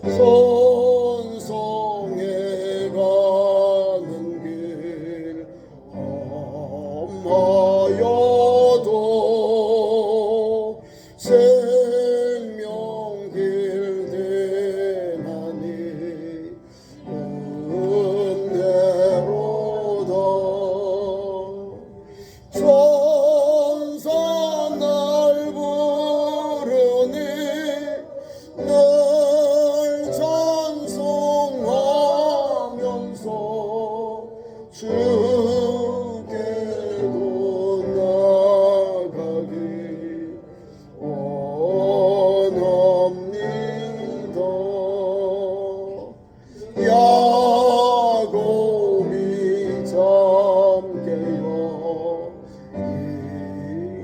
선성해 가는 길 험하여도 생명길 대나니 은혜로다. 천사 날 부르니 늘 찬송하면서 주께로 나가기 원합니다. 야곱이 잠깨어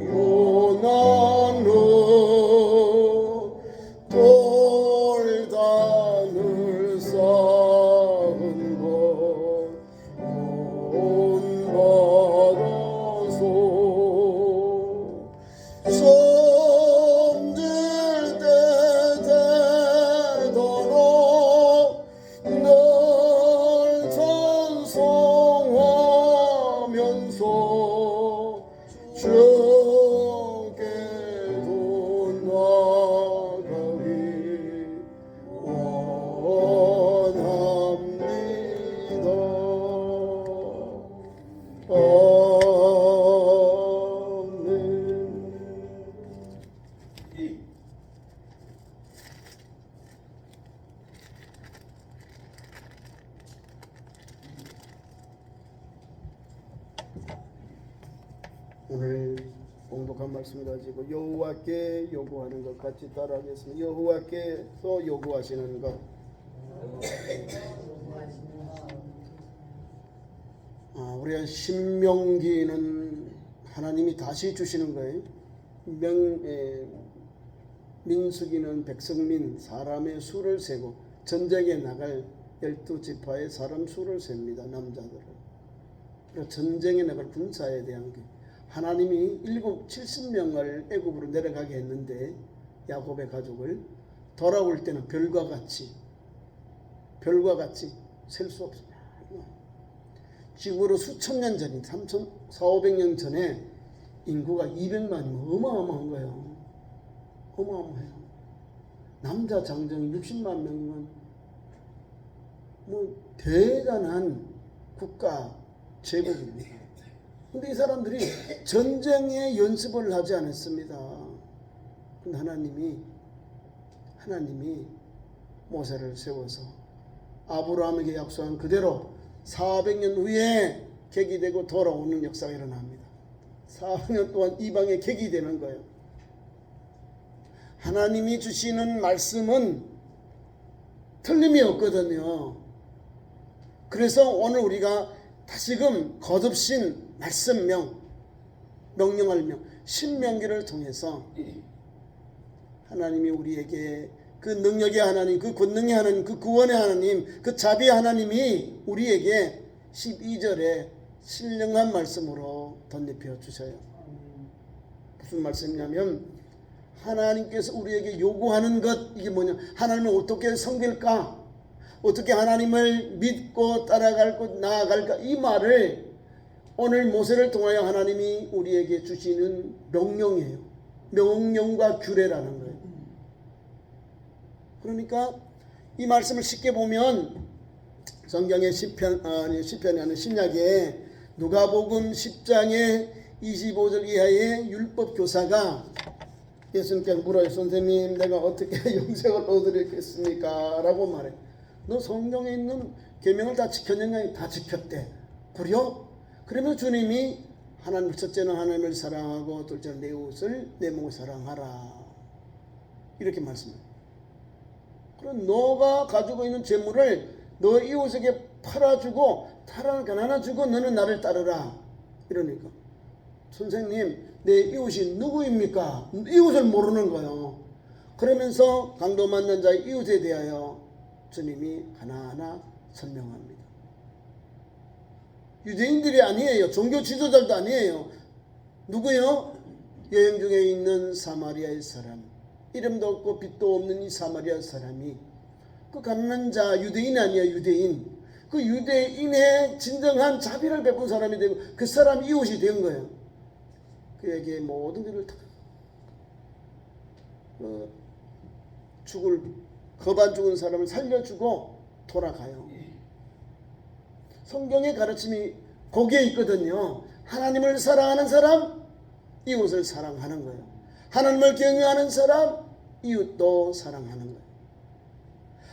이혼한 후 돌단을 쌓은 것 본받아서 손들 때 되도록 늘 찬송하면서 주께로 나가기 원합니다. 아멘. 오늘 공독한 말씀 가지고 여호와께 요구하는 것 같이 따라하겠습니다. 여호와께서 요구하시는 것. 우리가 신명기는 하나님이 다시 주시는 거예요. 민수기는 백성민 사람의 수를 세고 전쟁에 나갈 12지파의 사람 수를 셉니다. 남자들을. 그리고 전쟁에 나갈 군사에 대한 게 하나님이 70명을 애굽으로 내려가게 했는데 야곱의 가족을 돌아올 때는 별과 같이 셀 수 없습니다. 지금으로 수천 년 전인 3,400~500년 전에 인구가 200만이면 어마어마한 거예요. 어마어마해요. 남자 장정이 60만 명이면 뭐 대단한 국가 제국입니다. 근데 이 사람들이 전쟁에 연습을 하지 않았습니다. 근데 하나님이 모세를 세워서 아브라함에게 약속한 그대로 400년 후에 객이 되고 돌아오는 역사가 일어납니다. 400년 동안 이방에 객이 되는 거예요. 하나님이 주시는 말씀은 틀림이 없거든요. 그래서 오늘 우리가 다시금 거듭신 말씀명, 명령할 명, 신명기를 통해서 하나님이 우리에게 그 능력의 하나님, 그 권능의 하나님, 그 구원의 하나님, 그 자비의 하나님이 우리에게 12절에 신령한 말씀으로 덧입혀 주셔요. 무슨 말씀이냐면 하나님께서 우리에게 요구하는 것, 이게 뭐냐, 하나님을 어떻게 섬길까, 어떻게 하나님을 믿고 따라갈까, 나아갈까, 이 말을 오늘 모세를 통하여 하나님이 우리에게 주시는 명령이에요. 명령과 규례라는 거예요. 그러니까 이 말씀을 쉽게 보면 성경의 시편이 아닌 신약에 누가복음 10장의 25절 이하의 율법 교사가 예수님께 물어요. 선생님, 내가 어떻게 영생을 얻으겠습니까? 라고 말해. 너 성경에 있는 계명을 다 지켰느냐? 다 지켰대. 그래요? 그러면 주님이 첫째는 하나님을 사랑하고 둘째는 내 이웃을 내 몸을 사랑하라. 이렇게 말씀해요. 그럼 너가 가지고 있는 재물을 너 이웃에게 팔아주고 나눠주고 너는 나를 따르라. 이러니까 선생님, 내 이웃이 누구입니까? 이웃을 모르는 거예요. 그러면서 강도 맞는 자의 이웃에 대하여 주님이 하나하나 설명합니다. 유대인들이 아니에요. 종교 지도자들도 아니에요. 누구요? 여행 중에 있는 사마리아의 사람, 이름도 없고 빛도 없는 이 사마리아 사람이 그 갚는 자 유대인 아니야, 유대인. 그 유대인의 진정한 자비를 베푼 사람이 되고 그 사람 이웃이 된 거예요. 그에게 모든 것을 다 겁 안 죽은 사람을 살려주고 돌아가요. 성경의 가르침이 거기에 있거든요. 하나님을 사랑하는 사람, 이웃을 사랑하는 거예요. 하나님을 경외하는 사람, 이웃도 사랑하는 거예요.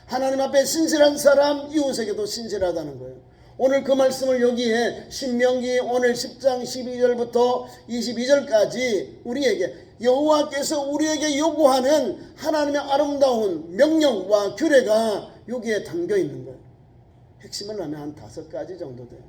하나님 앞에 신실한 사람, 이웃에게도 신실하다는 거예요. 오늘 그 말씀을 여기에 신명기 오늘 10장 12절부터 22절까지 우리에게 여호와께서 우리에게 요구하는 하나님의 아름다운 명령과 규례가 여기에 담겨 있는 거예요. 핵심을 하면 한 5가지 정도 돼요.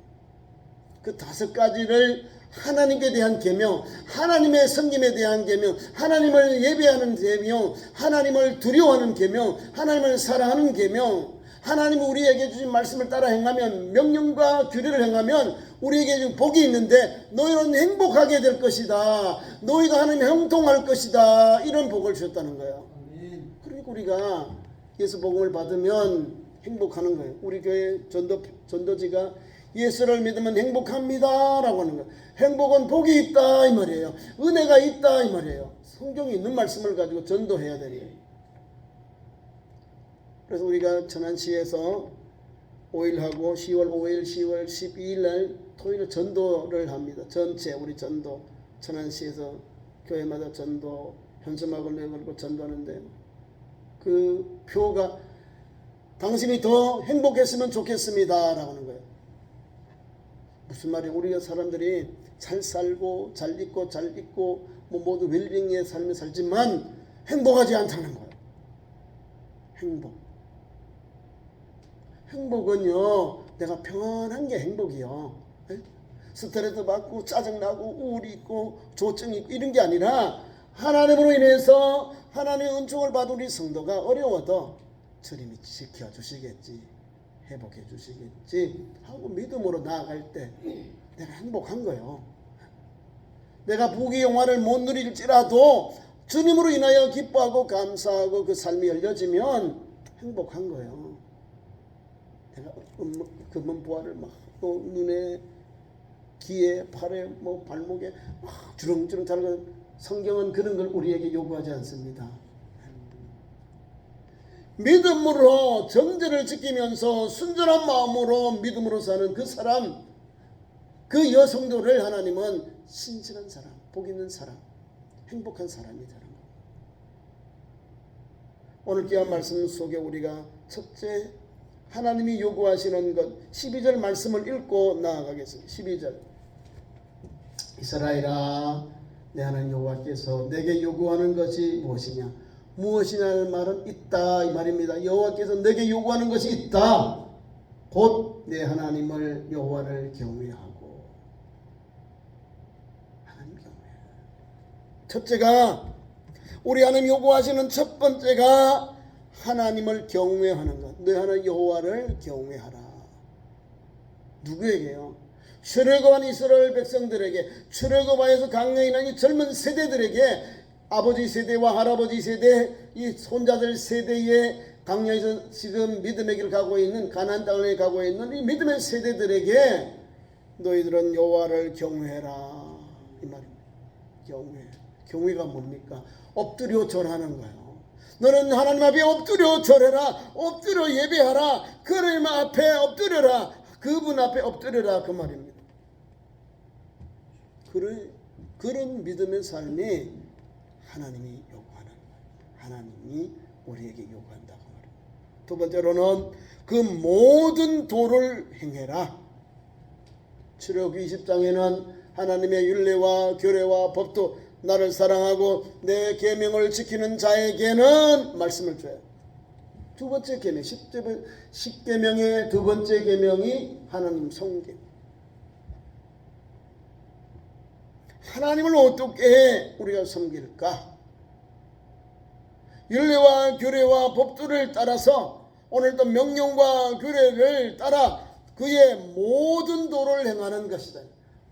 그 5가지를 하나님께 대한 계명, 하나님의 섬김에 대한 계명, 하나님을 예배하는 계명, 하나님을 두려워하는 계명, 하나님을 사랑하는 계명, 하나님이 우리에게 주신 말씀을 따라 행하면, 명령과 규례를 행하면 우리에게 지금 복이 있는데 너희는 행복하게 될 것이다. 너희가 하나님과 형통할 것이다. 이런 복을 주셨다는 거예요. 그러니까 우리가 예수 복음을 받으면 행복하는 거예요. 우리 교회 전도지가 예수를 믿으면 행복합니다 라고 하는 거예요. 행복은 복이 있다 이 말이에요. 은혜가 있다 이 말이에요. 성경에 있는 말씀을 가지고 전도해야 되는. 그래서 우리가 천안시에서 5일하고 10월 5일 10월 12일 날 토요일 전도를 합니다. 전체 우리 전도 천안시에서 교회마다 전도 현수막을 내걸고 전도하는데 그 표가 당신이 더 행복했으면 좋겠습니다 라고 하는 거예요. 무슨 말이에요? 우리가 사람들이 잘 살고 잘 입고 잘 입고 모두 웰빙의 삶을 살지만 행복하지 않다는 거예요. 행복은요 내가 평안한 게 행복이요. 스트레스 받고 짜증나고 우울이 있고 조증이 있고 이런 게 아니라 하나님으로 인해서 하나님의 은총을 받은 우리 성도가 어려워도 주님이 지켜주시겠지, 회복해 주시겠지 하고 믿음으로 나아갈 때 내가 행복한 거예요. 내가 부귀 영화를 못 누릴지라도 주님으로 인하여 기뻐하고 감사하고 그 삶이 열려지면 행복한 거예요. 내가 금은보화를 막 눈에 귀에 팔에 발목에 막 주렁주렁 자르고 성경은 그런 걸 우리에게 요구하지 않습니다. 믿음으로 정죄를 지키면서 순전한 마음으로 믿음으로 사는 그 사람, 그 여성도를 하나님은 신실한 사람, 복 있는 사람, 행복한 사람이라는 것. 오늘 귀한 말씀 속에 우리가 첫째 하나님이 요구하시는 것 12절 말씀을 읽고 나아가겠습니다. 12절 이스라엘아 내 하나님 여호와께서 내게 요구하는 것이 무엇이냐? 무엇이냐는 말은 있다 이 말입니다. 여호와께서 내게 요구하는 것이 있다. 곧 내 하나님을 여호와를 경외하고. 하나님 경외. 첫째가 우리 하나님 요구하시는 첫 번째가 하나님을 경외하는 것. 내 하나님 여호와를 경외하라. 누구에게요? 출애굽한 이스라엘 백성들에게, 출애굽하여서 강령이 난 이 젊은 세대들에게, 아버지 세대와 할아버지 세대, 이 손자들 세대에 강령에서 지금 믿음의 길을 가고 있는, 가나안 땅을 가고 있는 이 믿음의 세대들에게 너희들은 여호와를 경외해라 이 말입니다. 경외가 뭡니까? 엎드려 절하는 거예요. 너는 하나님 앞에 엎드려 절해라, 엎드려 예배하라, 그님 앞에 엎드려라, 그분 앞에 엎드려라 그 말입니다. 그런 믿음의 삶이 하나님이 요구하는 거예요. 하나님이 우리에게 요구한다고 말합니다. 두 번째로는 그 모든 도를 행해라. 출애굽기 20장에는 하나님의 율례와 규례와 법도 나를 사랑하고 내 계명을 지키는 자에게는 말씀을 줘요. 두 번째 계명, 10계명의 두 번째 계명이 하나님 섬김. 하나님을 어떻게 우리가 섬길까? 율례와 규례와 법도를 따라서 오늘도 명령과 규례를 따라 그의 모든 도를 행하는 것이다.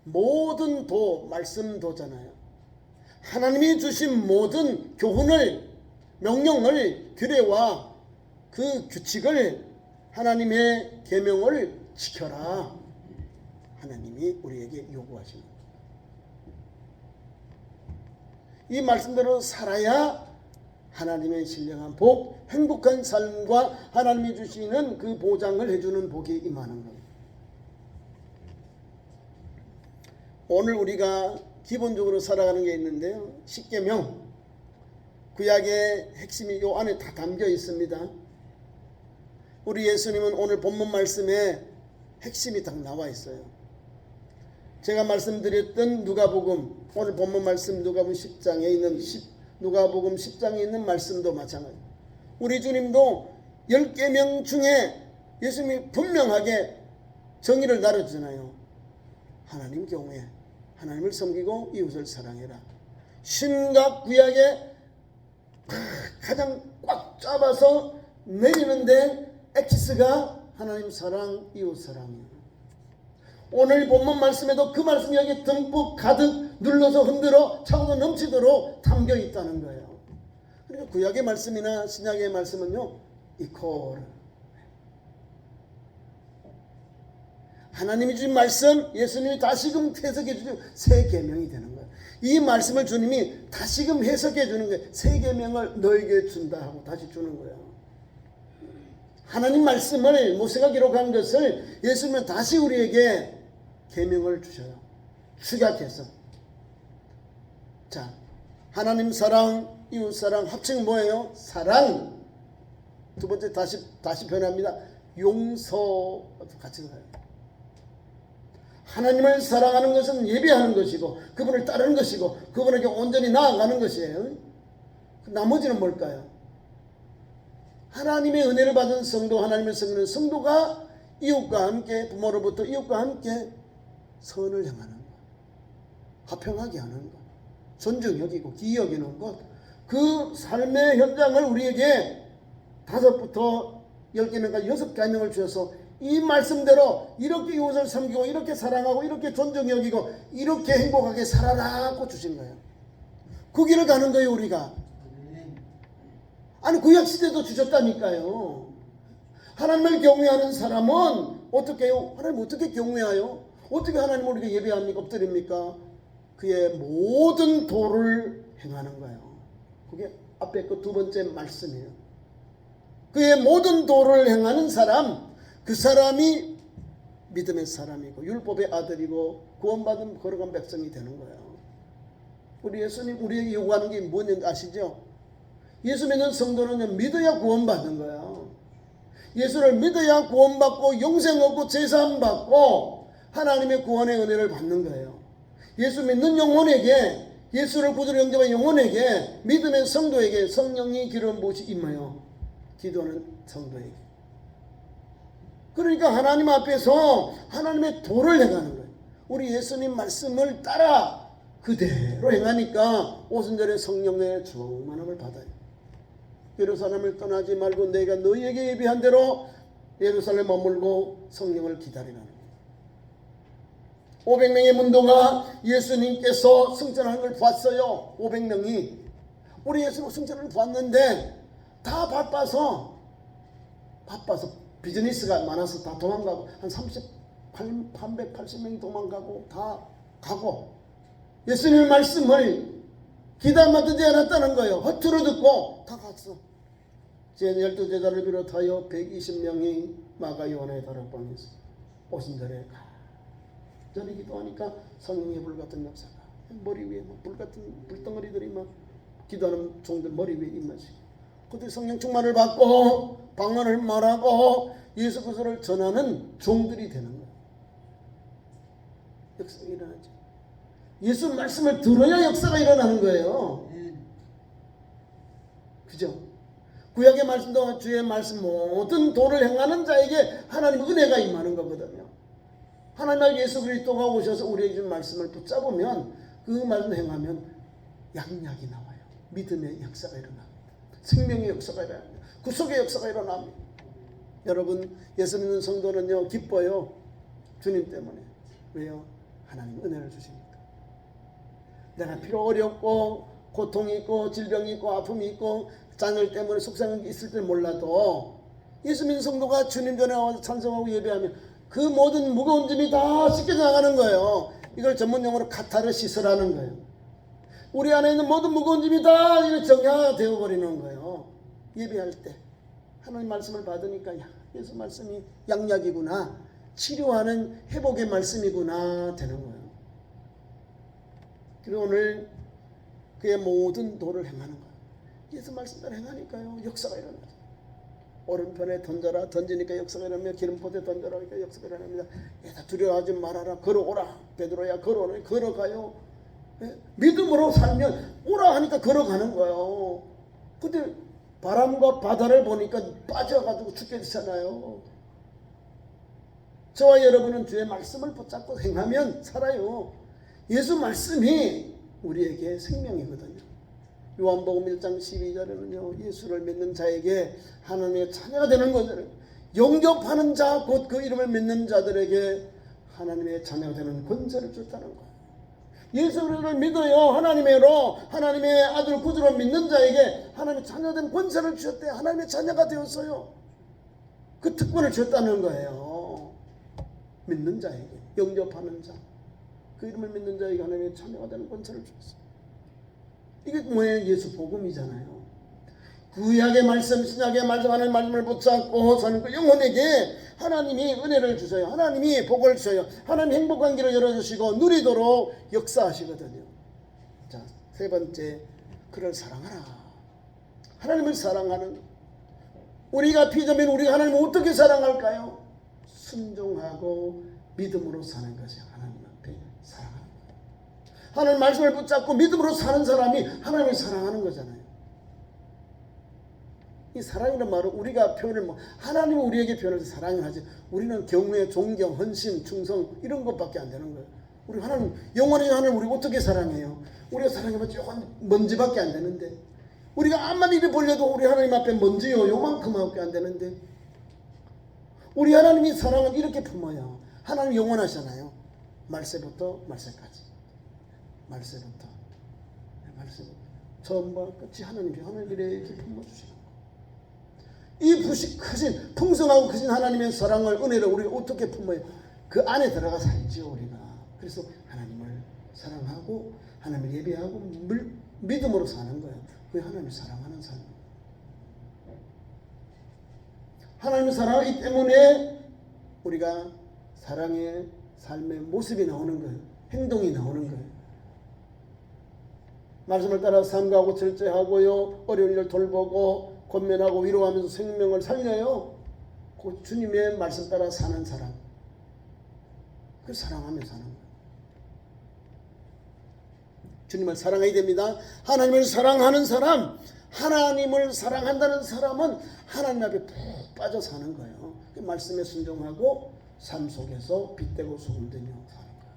모든 도, 말씀도잖아요. 하나님이 주신 모든 교훈을, 명령을, 규례와 그 규칙을 하나님의 계명을 지켜라. 하나님이 우리에게 요구하십니다. 이 말씀대로 살아야 하나님의 신령한 복, 행복한 삶과 하나님이 주시는 그 보장을 해주는 복이 임하는 겁니다. 오늘 우리가 기본적으로 살아가는 게 있는데요. 십계명, 구약의 핵심이 요 안에 다 담겨 있습니다. 우리 예수님은 오늘 본문 말씀에 핵심이 딱 나와 있어요. 제가 말씀드렸던 누가복음, 오늘 본문 말씀 누가복음 10장에 있는 누가복음 10장에 있는 말씀도 마찬가지. 우리 주님도 10계명 중에 예수님이 분명하게 정의를 나눠주잖아요. 하나님 경외, 하나님을 섬기고 이웃을 사랑해라. 신과 구약에 가장 꽉 잡아서 내리는데 엑기스가 하나님 사랑, 이웃 사랑이에요. 오늘 본문 말씀에도 그 말씀이 여기 듬뿍 가득 눌러서 흔들어 차고도 넘치도록 담겨 있다는 거예요. 그러니까 구약의 말씀이나 신약의 말씀은요, 이퀄. 하나님이 주신 말씀, 예수님이 다시금 해석해 주신 새 계명이 되는 거예요. 이 말씀을 주님이 다시금 해석해 주는 거예요. 새 계명을 너에게 준다 하고 다시 주는 거예요. 하나님 말씀을 모세가 기록한 것을 예수님은 다시 우리에게 계명을 주셔요. 축약해서. 자, 하나님 사랑, 이웃 사랑 합칭 뭐예요? 사랑. 두 번째 다시 변합니다. 용서. 같이 가요. 하나님을 사랑하는 것은 예배하는 것이고 그분을 따르는 것이고 그분에게 온전히 나아가는 것이에요. 나머지는 뭘까요? 하나님의 은혜를 받은 성도, 하나님을 섬기는 성도가 이웃과 함께, 부모로부터 이웃과 함께 선을 행하는 것, 화평하게 하는 것, 존중 여기고 기이 여기는 것, 그 삶의 현장을 우리에게 5부터 10개명까지 6계명을 주셔서 이 말씀대로 이렇게 이웃을 섬기고 이렇게 사랑하고 이렇게 존중 여기고 이렇게 행복하게 살아라고 주신 거예요. 그 길을 가는 거예요. 우리가. 아니 구약시대도 주셨다니까요. 하나님을 경외하는 사람은 어떻게 해요? 하나님 어떻게 경외하요? 어떻게 하나님 우리가 예배합니까? 엎드립니까? 그의 모든 도를 행하는 거예요. 그게 앞에 그 두 번째 말씀이에요. 그의 모든 도를 행하는 사람, 그 사람이 믿음의 사람이고 율법의 아들이고 구원받은 거룩한 백성이 되는 거예요. 우리 예수님 우리에게 요구하는 게 뭔지 아시죠? 예수 믿는 성도는 믿어야 구원받는 거예요. 예수를 믿어야 구원받고 영생 얻고 제사함 받고 하나님의 구원의 은혜를 받는 거예요. 예수 믿는 영혼에게, 예수를 구주로 영접한 영혼에게, 믿음의 성도에게 성령이 기름 부으시 임하여 기도하는 성도에게. 그러니까 하나님 앞에서 하나님의 도를 행하는 거예요. 우리 예수님 말씀을 따라 그대로 행하니까 오순절에 성령의 충만함을 받아요. 예루살렘을 떠나지 말고 내가 너희에게 예비한 대로 예루살렘 머물고 성령을 기다리라는 거예요. 500명의 문도가 예수님께서 승천하는 걸 봤어요. 500명이. 우리 예수님 승천을 봤는데 다 바빠서 비즈니스가 많아서 다 도망가고 한 380명이 도망가고 다 가고 예수님의 말씀을 기다마 듣지 않았다는 거예요. 허투루 듣고 다 갔어. 제 12제자를 비롯하여 120명이 마가 요한의 다락방에서 오순절에 저리 기도하니까 성령의 불같은 역사가 머리 위에 막 불같은 불덩어리들이 막 기도하는 종들 머리 위에 임하시고 그때 성령 충만을 받고 방언을 말하고 예수 그리스도를 전하는 종들이 되는 거예요. 역사가 일어나죠. 예수 말씀을 들어야 역사가 일어나는 거예요. 그죠? 구약의 말씀도 주의 말씀 모든 도를 행하는 자에게 하나님의 은혜가 임하는 거거든요. 하나님 예수 그리스도가 오셔서 우리에게 준 말씀을 붙잡으면 그 말씀 행하면 양약이 나와요. 믿음의 역사가 일어납니다. 생명의 역사가 일어납니다. 구속의 역사가 일어납니다. 여러분 예수 믿는 성도는요 기뻐요. 주님 때문에. 왜요? 하나님 은혜를 주십니다. 내가 필요 어렵고 고통이 있고 질병이 있고 아픔이 있고 자녀 때문에 속상한 게 있을 줄 몰라도 예수 믿는 성도가 주님 전에 와서 찬송하고 예배하면 그 모든 무거운 짐이 다 씻겨져 나가는 거예요. 이걸 전문용어로 카타르시스라는 거예요. 우리 안에 있는 모든 무거운 짐이 다 정야되어 버리는 거예요. 예배할 때 하나님 말씀을 받으니까 야, 예수 말씀이 양약이구나, 치료하는 회복의 말씀이구나 되는 거예요. 그리고 오늘 그의 모든 도를 행하는 거예요. 예수 말씀대로 행하니까요, 역사가 일어나죠. 오른편에 던져라, 던지니까 역사가 일어나며, 기름포대 던져라 하니까 역사가 일어납니다. 얘다 두려워하지 말아라, 걸어오라. 베드로야 걸어오라, 걸어가요. 믿음으로 살면 오라 하니까 걸어가는 거예요. 근데 바람과 바다를 보니까 빠져가지고 죽게 되잖아요. 저와 여러분은 주의 말씀을 붙잡고 행하면 살아요. 예수 말씀이 우리에게 생명이거든요. 요한복음 1장 12절에는요, 예수를 믿는 자에게 하나님의 자녀가 되는 것을, 영접하는 자, 곧 그 이름을 믿는 자들에게 하나님의 자녀가 되는 권세를 줬다는 거예요. 예수를 믿어요. 하나님의로, 하나님의 아들 구주로 믿는 자에게 하나님의 자녀된 권세를 주셨대. 하나님의 자녀가 되었어요. 그 특권을 줬다는 거예요. 믿는 자에게, 영접하는 자, 그 이름을 믿는 자에게 하나님의 자녀가 되는 권세를 주었어요. 이게 뭐예요? 예수 복음이잖아요. 구약의 말씀, 신약의 말씀, 하나님의 말씀을 붙잡고 사는 그 영혼에게 하나님이 은혜를 주셔요. 하나님이 복을 주셔요. 하나님 행복한 길을 열어주시고 누리도록 역사하시거든요. 자, 세 번째, 그를 사랑하라. 하나님을 사랑하는, 우리가 피조면 우리가 하나님을 어떻게 사랑할까요? 순종하고 믿음으로 사는 것이 하나님 앞에 사랑하는 거예요. 하나님 말씀을 붙잡고 믿음으로 사는 사람이 하나님을 사랑하는 거잖아요. 이 사랑이라는 말은 우리가 표현을 하나님은 우리에게 표현해서 사랑을 하지, 우리는 경외, 존경, 헌신, 충성 이런 것밖에 안 되는 거예요. 우리 하나님, 영원히 하나님 우리 어떻게 사랑해요? 우리가 사랑해봤자 먼지밖에 안 되는데, 우리가 암만 이리 벌려도 우리 하나님 앞에 먼지요 요만큼밖에 안 되는데, 우리 하나님이 사랑은 이렇게 품어요. 하나님 영원하잖아요. 말세부터 말세까지, 말세부터 처음과 끝이 하나님이 이렇게 품어주시는 거예요. 이 크신, 풍성하고 크신 하나님의 사랑을, 은혜를 우리가 어떻게 품어요? 그 안에 들어가 살죠, 우리가. 그래서 하나님을 사랑하고 하나님을 예배하고 믿음으로 사는 거예요. 그게 하나님을 사랑하는 삶. 하나님을 사랑하기 때문에 우리가 사랑의 삶의 모습이 나오는 거예요. 행동이 나오는 거예요. 말씀을 따라 삼가하고 절제하고요, 어려운 일을 돌보고 권면하고 위로하면서 생명을 살려요. 그 주님의 말씀 따라 사는 사람, 그 사랑하며 사는 거예요. 주님을 사랑해야 됩니다. 하나님을 사랑하는 사람, 하나님을 사랑한다는 사람은 하나님 앞에 푹 빠져 사는 거예요. 그 말씀에 순종하고 삶 속에서 빛되고 소금되며 사는 거예요.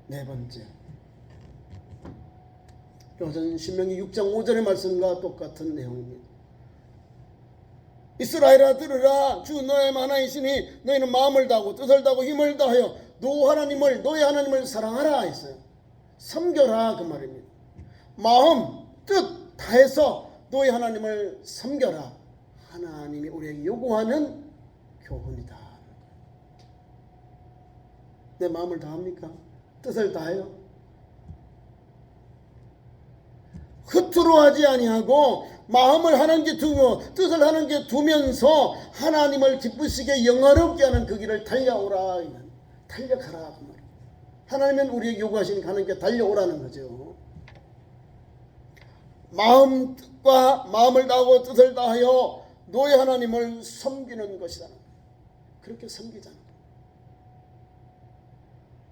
네 번째, 이것은 신명기 6장 5절의 말씀과 똑같은 내용입니다. 이스라엘아 들으라, 주 너의 하나님이시니 너희는 마음을 다하고 뜻을 다하고 힘을 다하여 너의 하나님을 사랑하라 했어요. 섬겨라 그 말입니다. 마음, 뜻 다해서 너희 하나님을 섬겨라. 하나님이 우리에게 요구하는 교훈이다. 내 마음을 다합니까? 뜻을 다해요? 겉으로 하지 아니하고 마음을 하나님께 두며 뜻을 하나님께 두면서 하나님을 기쁘시게 영화롭게 하는 그 길을 달려오라. 달려가라 그 말. 하나님은 우리에게 요구하시는 하나님께 달려오라는 거죠. 마음을 다하고 뜻을 다하여 너의 하나님을 섬기는 것이다. 그렇게 섬기잖아.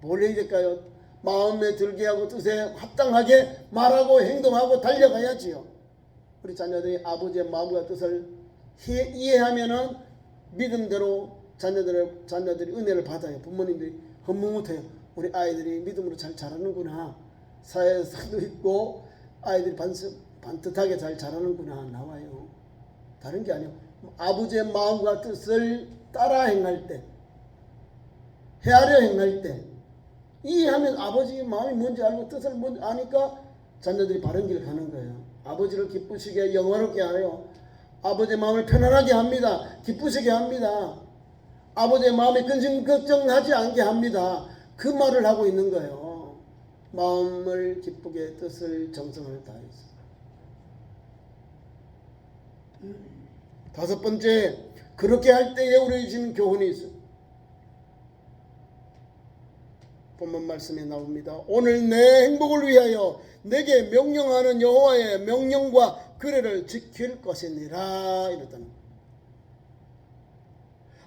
뭘 해야 될까요? 마음에 들게 하고 뜻에 합당하게 말하고 행동하고 달려가야지요. 우리 자녀들이 아버지의 마음과 뜻을 이해하면은 믿음대로 자녀들이 은혜를 받아요. 부모님들이 헌무뭇해요. 우리 아이들이 믿음으로 잘 자라는구나. 사회에 상도 있고 아이들이 반듯하게 잘 자라는구나 나와요. 다른 게 아니에요. 아버지의 마음과 뜻을 따라 행할 때, 헤아려 행할 때, 이해하면 아버지의 마음이 뭔지 알고 뜻을 뭔지 아니까 자녀들이 바른 길을 가는 거예요. 아버지를 기쁘시게 영화롭게 하여 아버지의 마음을 편안하게 합니다. 기쁘시게 합니다. 아버지의 마음에 근심 걱정하지 않게 합니다. 그 말을 하고 있는 거예요. 마음을 기쁘게 뜻을 정성을 다해서. 다섯 번째, 그렇게 할 때에 우리 지금 교훈이 있어요. 본문 말씀에 나옵니다. 오늘 내 행복을 위하여 내게 명령하는 여호와의 명령과 규례를 지킬 것이니라 이랬다는 거예요.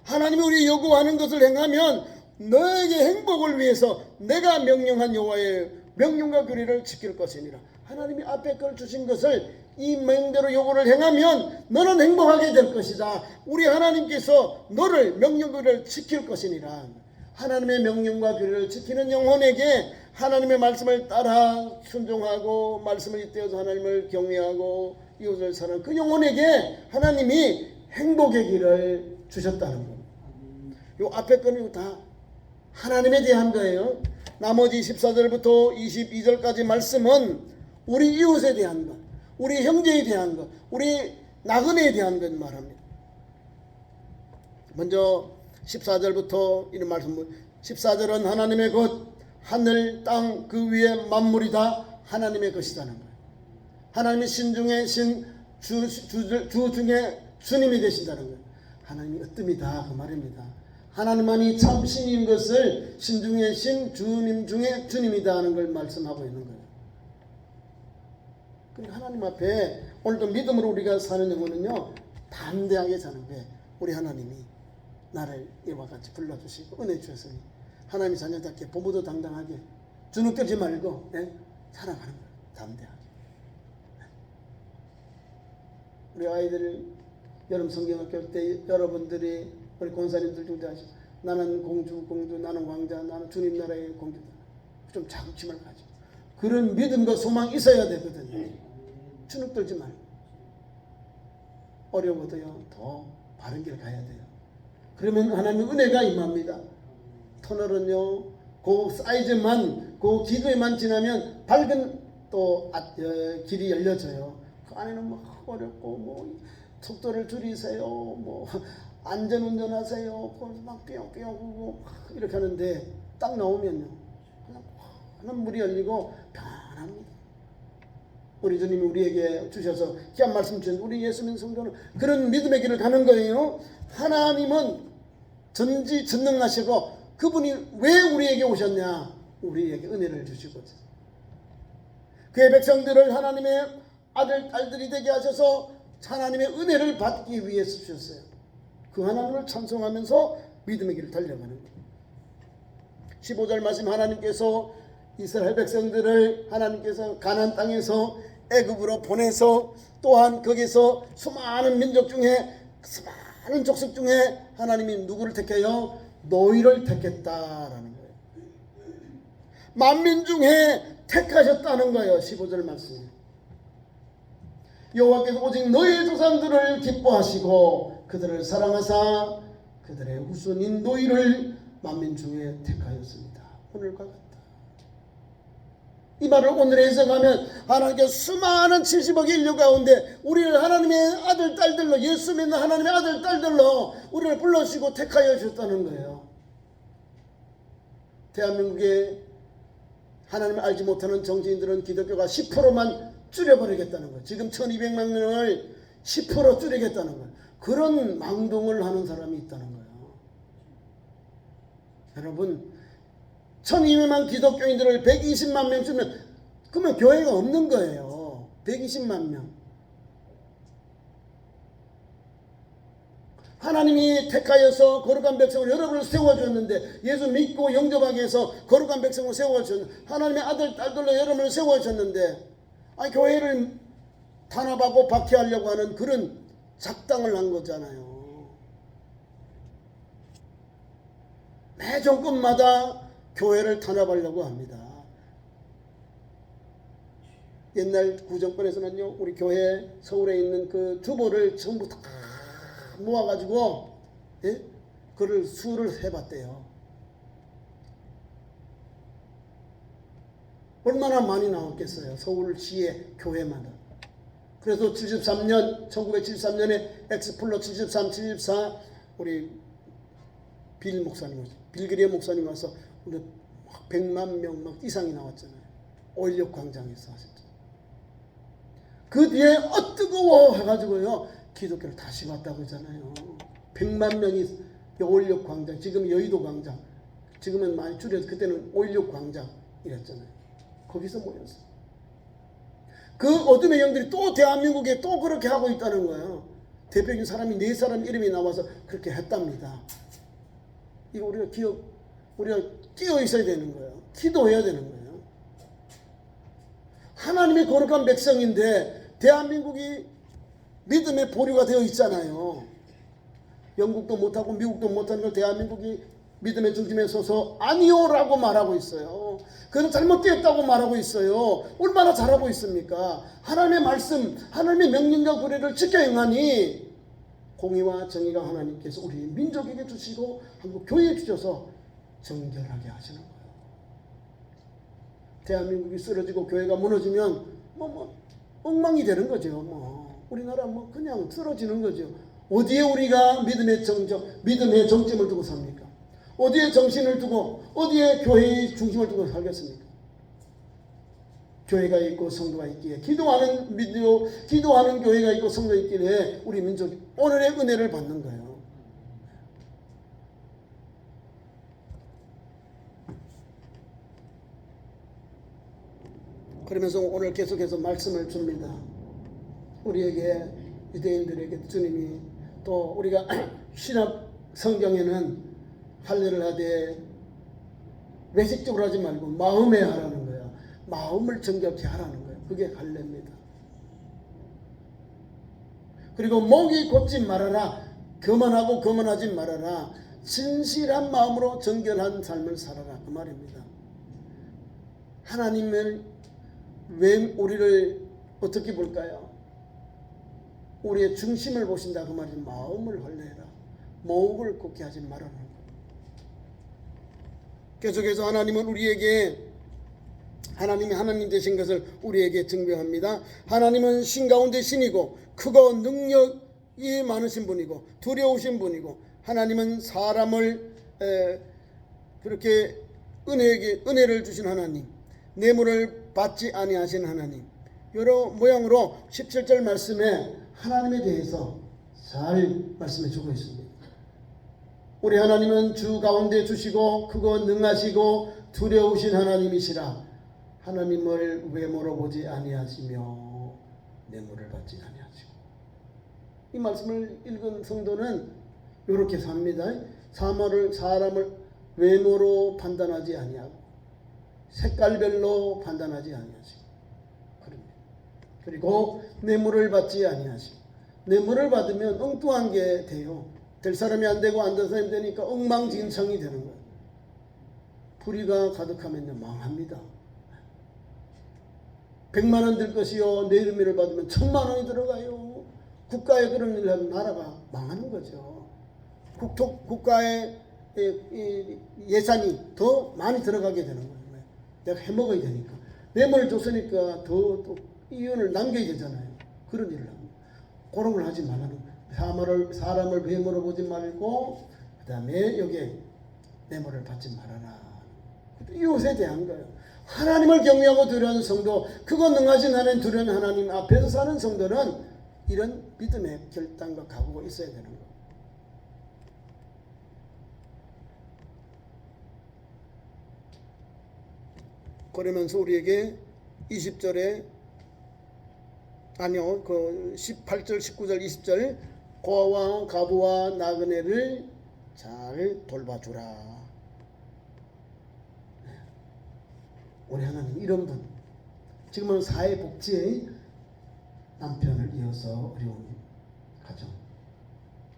하나님이 우리 요구하는 것을 행하면 너에게 행복을 위해서 내가 명령한 여호와의 명령과 규례를 지킬 것이니라. 하나님이 앞에 걸 주신 것을 이 명대로 요구를 행하면 너는 행복하게 될 것이다. 우리 하나님께서 너를 명령규례를 지킬 것이니라. 하나님의 명령과 규례를 지키는 영혼에게 하나님의 말씀을 따라 순종하고 말씀을 잇대어서 하나님을 경외하고 이웃을 사랑하는 그 영혼에게 하나님이 행복의 길을 주셨다는 겁니다. 요 앞에 거는 다 하나님에 대한 거예요. 나머지 14절부터 22절까지 말씀은 우리 이웃에 대한 것, 우리 형제에 대한 것, 우리 나그네에 대한 것 말합니다. 먼저 14절부터 이런 말씀. 14절은 하나님의 것, 하늘 땅 그 위에 만물이 다 하나님의 것이라는 거예요. 하나님이 신 중에 신, 주 중에 주님이 되신다는 거예요. 하나님이 으뜸이다 그 말입니다. 하나님만이 참 신인 것을 신 중에 신, 주님 중에 주님이다 하는 걸 말씀하고 있는 거예요. 그러니까 하나님 앞에 오늘도 믿음으로 우리가 사는 영혼은요, 담대하게 사는 거예요. 우리 하나님이 나를 이와 같이 불러주시고 은혜 주셨으니 하나님 자녀답게 부모도 당당하게 주눅 들지 말고 살아가는 거예요. 담대하게. 우리 아이들 여름 성경학교 할 때 여러분들이 우리 권사님들 중에 하시고 나는 공주, 나는 왕자, 나는 주님 나라의 공주다. 좀 자긍심을 가지고 그런 믿음과 소망이 있어야 되거든요. 주눅 들지 말고 어려워도요 더 바른 길 가야 돼요. 그러면 하나님의 은혜가 임합니다. 터널은요 그 사이즈만 그 기도에만 지나면 밝은 또 길이 열려져요. 그 안에는 뭐 어렵고 뭐 속도를 줄이세요, 뭐 안전운전하세요, 막 뿅뿅 이렇게 하는데 딱 나오면요 그냥 문이 열리고 편합니다. 우리 주님이 우리에게 주셔서 귀한 말씀 주신 우리 예수 믿는 성도는 그런 믿음의 길을 가는 거예요. 하나님은 전지전능하시고 그분이 왜 우리에게 오셨냐? 우리에게 은혜를 주시고 그의 백성들을 하나님의 아들, 딸들이 되게 하셔서 하나님의 은혜를 받기 위해서 주셨어요. 그 하나님을 찬송하면서 믿음의 길을 달려가는 거예요. 15절 말씀, 하나님께서 이스라엘 백성들을 하나님께서 가나안 땅에서 애굽으로 보내서 또한 거기서 수많은 민족 중에 수많은 족속 중에 하나님이 누구를 택해요? 너희를 택했다라는 거예요. 만민 중에 택하셨다는 거예요. 15절 말씀. 여호와께서 오직 너희의 조상들을 기뻐하시고 그들을 사랑하사 그들의 후손인 너희를 만민 중에 택하였습니다. 오늘과 같다. 이 말을 오늘 해석하면 하나님께서 수많은 70억의 인류 가운데 우리를 하나님의 아들 딸들로, 예수 믿는 하나님의 아들 딸들로 우리를 불러주시고 택하여 주셨다는 거예요. 대한민국에 하나님을 알지 못하는 정치인들은 기독교가 10%만 줄여버리겠다는 거예요. 지금 1200만 명을 10% 줄이겠다는 거예요. 그런 망동을 하는 사람이 있다는 거예요. 여러분, 1200만 기독교인들을 120만 명 주면 그러면 교회가 없는 거예요. 120만 명. 하나님이 택하여서 거룩한 백성을 여러분을 세워주셨는데, 예수 믿고 영접하게 해서 거룩한 백성을 세워주셨는데, 하나님의 아들 딸들로 여러분을 세워주셨는데, 교회를 탄압하고 박해하려고 하는 그런 작당을 한 거잖아요. 매 정권마다 교회를 탄압하려고 합니다. 옛날 구정권에서는요, 우리 교회 서울에 있는 그 주보를 전부 다 모아가지고 그를 수를 해봤대요. 얼마나 많이 나왔겠어요. 서울시의 교회마다. 그래서 73년 1973년에 엑스플로 73, 74 우리 빌 목사님, 빌그리의 목사님 와서 우리 100만 명 막 이상이 나왔잖아요. 오일력 광장에서 하셨죠. 그 뒤에 뜨거워 해가지고요 기독교를 다시 왔다고 하잖아요. 100만 명이 오일력 광장, 지금 여의도 광장, 지금은 많이 줄여서 그때는 오일력 광장 이랬잖아요. 거기서 모였어요. 그 어둠의 영들이 또 대한민국에 또 그렇게 하고 있다는 거예요. 대표적인 사람이 4사람 이름이 나와서 그렇게 했답니다. 이거 우리가 끼어 있어야 되는 거예요. 기도해야 되는 거예요. 하나님의 거룩한 백성인데 대한민국이 믿음의 보류가 되어 있잖아요. 영국도 못하고 미국도 못하는 걸 대한민국이 믿음의 중심에 서서 아니요라고 말하고 있어요. 그는 잘못되었다고 말하고 있어요. 얼마나 잘하고 있습니까? 하나님의 말씀, 하나님의 명령과 규례를 지켜 행하니 공의와 정의가 하나님께서 우리 민족에게 주시고 한국 교회에 주셔서 정결하게 하시는 거예요. 대한민국이 쓰러지고 교회가 무너지면 엉망이 되는 거죠. 우리나라 그냥 쓰러지는 거죠. 어디에 우리가 믿음의 정점을 두고 삽니까? 어디에 정신을 두고 어디에 교회의 중심을 두고 살겠습니까? 교회가 있고 성도가 있기에 기도하는 교회가 있고 성도가 있기에 우리 민족이 오늘의 은혜를 받는 거예요. 그러면서 오늘 계속해서 말씀을 줍니다. 우리에게 유대인들에게 주님이 또 우리가 신약 성경에는 할례를 하되 외식적으로 하지 말고 마음에 하라는 거예요. 마음을 정결케 하라는 거예요. 그게 할례입니다. 그리고 목이 곧지 말아라. 교만하고 교만하지 말아라. 진실한 마음으로 정결한 삶을 살아라. 그 말입니다. 하나님을 왜 우리를 어떻게 볼까요? 우리의 중심을 보신다. 그 말이 마음을 할례해라. 목을 곱게 하지 말아라. 계속해서 하나님은 우리에게 하나님이 하나님 되신 것을 우리에게 증명합니다. 하나님은 신 가운데 신이고 크고 능력이 많으신 분이고 두려우신 분이고 하나님은 사람을 그렇게 은혜를 주신 하나님, 뇌물을 받지 아니하신 하나님, 여러 모양으로 17절 말씀에 하나님에 대해서 잘 말씀해 주고 있습니다. 우리 하나님은 주 가운데 주시고 크고 능하시고 두려우신 하나님이시라. 하나님을 외모로 보지 아니하시며 뇌물을 받지 아니하시고. 이 말씀을 읽은 성도는 이렇게 삽니다. 사람을 외모로 판단하지 아니하고 색깔별로 판단하지 아니하시고 그리고 뇌물을 받지 아니하시고. 뇌물을 받으면 엉뚱한 게 돼요. 될 사람이 안 되고 안 될 사람이 되니까 엉망진창이 되는 거예요. 불의가 가득하면 망합니다. 100만 원 들 것이요 뇌물을 받으면 1000만 원이 들어가요. 국가에 그런 일을 하면 나라가 망하는 거죠. 국가의 예산이 더 많이 들어가게 되는 거예요. 내가 해먹어야 되니까. 뇌물을 줬으니까 더 이윤을 남겨야 되잖아요. 그런 일을 합니다. 그런 걸 하지 말라는 거예요. 사람을 외모로 보지 말고 그 다음에 여기에 뇌물을 받지 말아라. 이웃에 대한 거예요. 하나님을 경외하고 두려워하는 성도, 그거 능하신 하나님 두려워하는 하나님 앞에서 사는 성도는 이런 믿음의 결단과 각오가 있어야 되는 거예요. 그러면서 우리에게 20절에 아니요, 그 18절, 19절, 20절 고아와 가부와 나그네를 잘 돌봐주라. 우리 하나님 이런 분, 지금은 사회복지의 남편을 이어서 어려운 가정,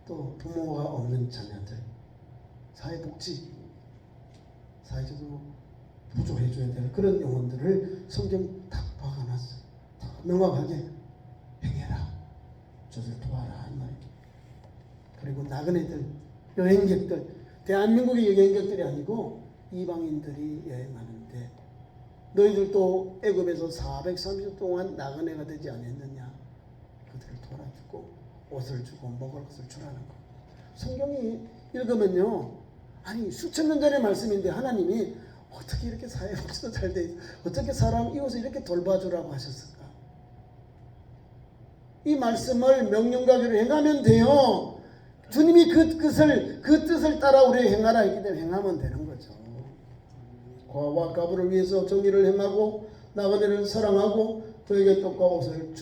또 부모가 없는 자녀들, 사회복지, 사회적으로 부족해줘야 될 그런 영혼들을 성경 딱 박아놨어요. 다 명확하게 행해라, 저들 도와라 이 말이에요. 그리고 나그네들, 여행객들, 대한민국의 여행객들이 아니고 이방인들이 여행하는데 너희들도 애굽에서 430년 동안 나그네가 되지 않았느냐. 돌아주고 옷을 주고 먹을 것을 주라는 거. 성경이 읽으면요, 아니 수천 년 전의 말씀인데 하나님이 어떻게 이렇게 사회 복지도 잘 돼 있어, 어떻게 사람 이웃을 이렇게 돌봐주라고 하셨을까? 이 말씀을 명령과기로 행하면 돼요. 주님이 그 뜻을 따라 우리 행하라 했기 때문에 행하면 되는 거죠. 고아와 과부를 위해서 정의를 행하고 나그네를 사랑하고 그에게 떡과 옷을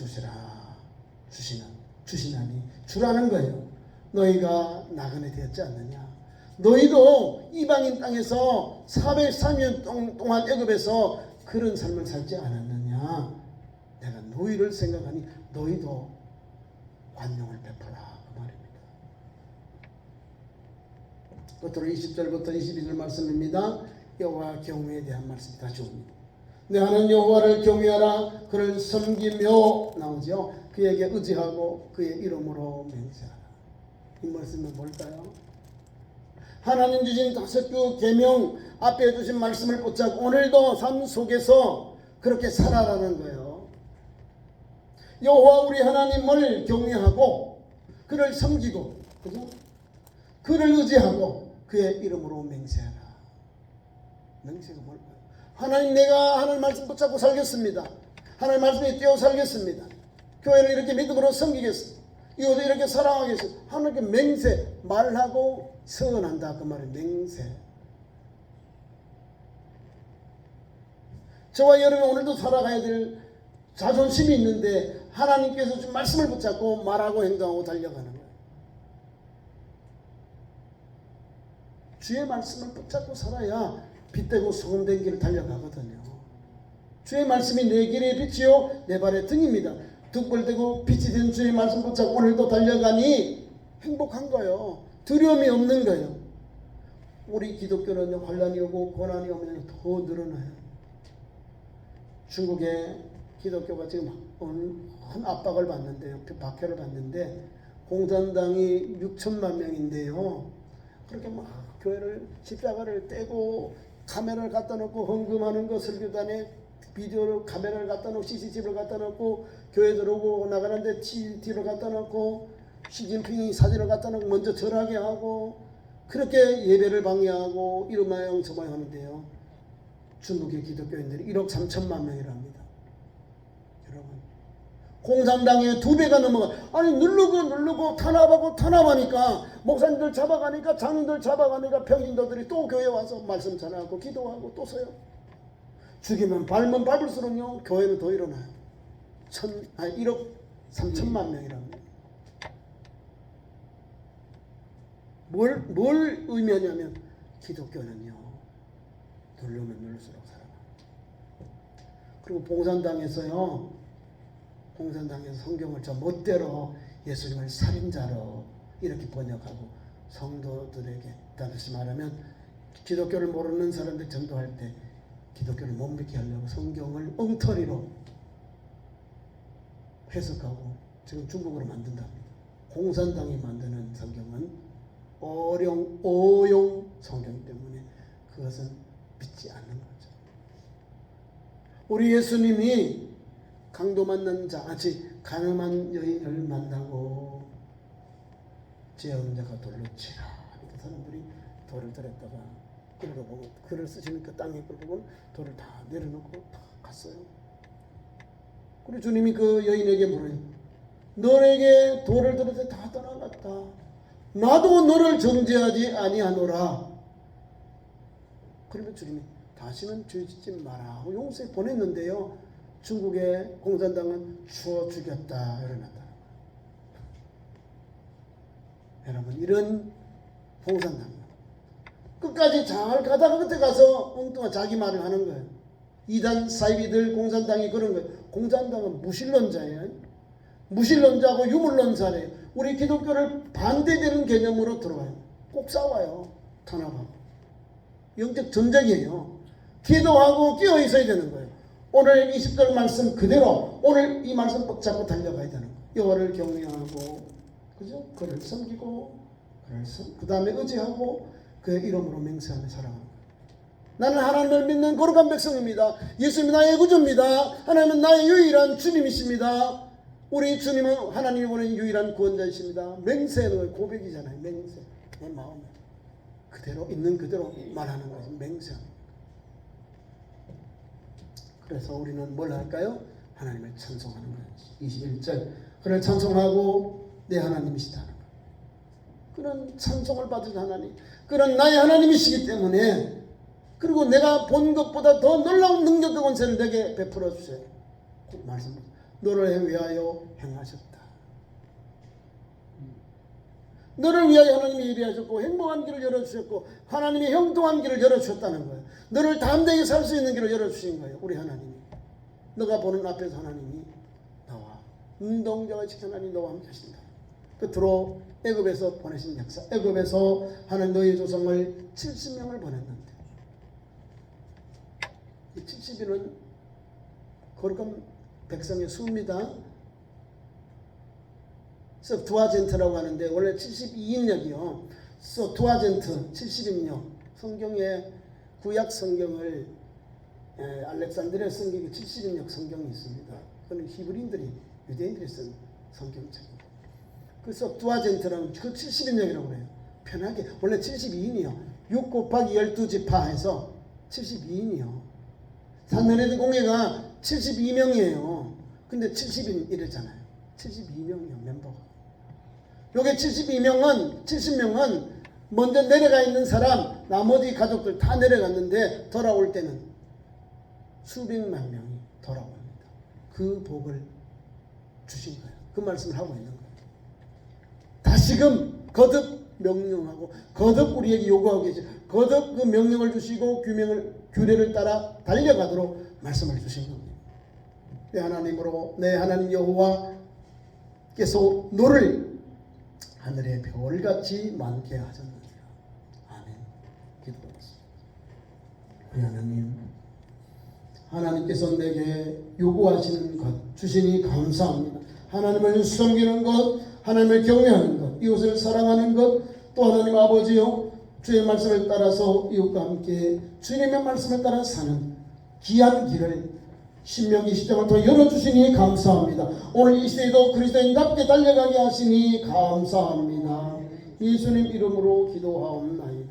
주시나니 주라는 거예요. 너희가 나그네 되었지 않느냐? 너희도 이방인 땅에서 403년 동안 애굽에서 그런 삶을 살지 않았느냐? 내가 너희를 생각하니 너희도 관용을 베풀라 그 말입니다. 끝으로 20절부터 22절 말씀입니다. 여호와 경외에 대한 말씀이 다시 옵니다. 내 하나님 여호와를 경외하라. 그를 섬기며 나오죠. 그에게 의지하고 그의 이름으로 맹세하라. 이 말씀은 뭘까요? 하나님 주신 5개 계명 앞에 주신 말씀을 붙잡고 오늘도 삶 속에서 그렇게 살아라는 거예요. 여호와 우리 하나님을 경외하고 그를 섬기고, 그죠? 그를 의지하고 그의 이름으로 맹세하라. 맹세가 뭘까요? 하나님, 내가 하나님 말씀 붙잡고 살겠습니다. 하나님 말씀에 뛰어 살겠습니다. 교회를 이렇게 믿음으로 섬기겠습니다. 이웃을 이렇게 사랑하겠습니다. 하나님께 맹세, 말하고 서언한다 그 말은 맹세. 저와 여러분 오늘도 살아가야 될 자존심이 있는데 하나님께서 준 말씀을 붙잡고 말하고 행동하고 달려가는 거예요. 주의 말씀을 붙잡고 살아야 빛되고 소금된 길을 달려가거든요. 주의 말씀이 내 길의 빛이요 내 발의 등입니다. 득불되고 빛이 된 주의 말씀 붙잡고 오늘도 달려가니 행복한 거예요. 두려움이 없는 거예요. 우리 기독교는 환란이 오고 고난이 오면 더 늘어나요. 중국의 기독교가 지금 큰 압박을 받는데요. 박해를 받는데 공산당이 6천만 명인데요. 그렇게 막 교회를 십자가를 떼고 카메라를 갖다 놓고 헌금하는 거, 설교단에 비디오를 카메라를 갖다 놓고 CCTV를 갖다 놓고 교회 들어오고 나가는데 TV를 갖다 놓고 시진핑이 사진을 갖다 놓고 먼저 절하게 하고 그렇게 예배를 방해하고 이러마용 저마용 하는데요. 중국의 기독교인들이 1억 3천만 명이랍니다. 여러분, 공산당의 2배가 넘어가. 아니 누르고 탄압하니까 목사님들 잡아가니까 장인들 잡아가니까 평신도들이 또 교회 와서 말씀 전하고 기도하고 또 서요. 죽이면 밟으면 밟을수록요 교회는 더 일어나요. 1억 3천만 명이랍니다. 뭘 의미하냐면 기독교는요 누르면 누를수록 살아납니다. 그리고 공산당에서 성경을 저 멋대로 예수님을 살인자로 이렇게 번역하고 성도들에게, 다시 말하면 기독교를 모르는 사람들 전도할 때 기독교를 못 믿게 하려고 성경을 엉터리로 해석하고 지금 중국어로 만든답니다. 공산당이 만드는 성경은 오용 성경이기 때문에 그것은 믿지 않는 거죠. 우리 예수님이 강도 만난 자, 가늠한 여인을 만나고 죄 없는 자가 돌로 치라. 그 사람들이 돌을 들었다가 글을 보고 글을 쓰시는 그 땅에 글을 보고 돌을 다 내려놓고 다 갔어요. 그리고 주님이 그 여인에게 물어요. 너에게 돌을 들었을 때 다 떠나갔다. 나도 너를 정죄하지 아니하노라. 그러면 주님이 다시는 죄 짓지 마라 하고 용서해 보냈는데요. 중국의 공산당은 주워 죽였다 일어났다. 여러분, 이런 공산당 끝까지 잘 가다가 그때 가서 엉뚱한 자기 말을 하는 거예요. 이단 사이비들 공산당이 그런 거예요. 공산당은 무신론자예요. 무신론자고 유물론자래요. 우리 기독교를 반대되는 개념으로 들어와요. 꼭 싸워요. 탄압하고. 영적 전쟁이에요. 기도하고 끼어 있어야 되는 거예요. 오늘 20절 말씀 그대로 오늘 이 말씀 붙잡고 달려가야 되는 거예요. 여호와를 경외하고, 그죠? 그를 섬기고, 그 다음에 의지하고 그의 이름으로 맹세하며 살아가는 거예요. 나는 하나님을 믿는 거룩한 백성입니다. 예수님이 나의 구주입니다. 하나님은 나의 유일한 주님이십니다. 우리 주님은 하나님이 보낸 유일한 구원자이십니다. 맹세는 고백이잖아요. 맹세. 내 마음에 그대로 있는 그대로 말하는 것이 맹세. 그래서 우리는 뭘 할까요? 하나님을 찬송하는 거지. 21절 그를 찬송하고 내 하나님이시다는 거. 그런 찬송을 받은 하나님, 그런 나의 하나님이시기 때문에, 그리고 내가 본 것보다 더 놀라운 능력과 권세를 내게 베풀어 주세요. 말씀, 너를 위하여 행하셨다. 너를 위하여 하나님이 일하셨고 행복한 길을 열어주셨고 하나님이 형통한 길을 열어주셨다는 거예요. 너를 담대히 살 수 있는 길을 열어주신 거예요. 우리 하나님이. 너가 보는 앞에서 하나님이 나와 운동자와 지킨 하나님 너와 함께 하신다. 끝으로 애굽에서 보내신 역사. 애굽에서 하나님 너희 조상을 70명을 보냈는데 이 70인은 거룩한 백성의 수입니다. 서투아젠트라고 하는데 원래 72인역이요. 서투아젠트 70인역. 성경에 구약 성경을 알렉산드리아 성경에 70인역 성경이 있습니다. 그건 히브리인들이 유대인들이 쓴 성경책입니다. 그 서투아젠트라는 그 70인역이라고 그래요. 편하게 원래 72인이요. 6 곱하기 12지파 해서 72인이요. 산헤드린 공회가 72명이에요. 근데 70인 이랬잖아요. 72명이요 멤버가. 요게 70명은 먼저 내려가 있는 사람, 나머지 가족들 다 내려갔는데 돌아올 때는 수백만 명이 돌아옵니다. 그 복을 주신 거예요. 그 말씀을 하고 있는 거예요. 다시금 거듭 명령하고 거듭 우리에게 요구하고 계시고 거듭 그 명령을 주시고 규례를 따라 달려가도록 말씀을 주신 겁니다. 내 하나님으로 내 하나님 여호와께서 너를 하늘의 별같이 많게 하셨느니라. 아멘. 기도하겠습니다. 우리 하나님, 하나님께서 내게 요구하시는 것 주시니 감사합니다. 하나님을 섬기는 것, 하나님을 경외하는 것, 이웃을 사랑하는 것, 또 하나님 아버지요 주의 말씀을 따라서 이웃과 함께 주님의 말씀을 따라 사는 귀한 길을 신명기 10장을 통해 열어주시니 감사합니다. 오늘 이 시대에도 그리스도인답게 달려가게 하시니 감사합니다. 예수님 이름으로 기도하옵나이다.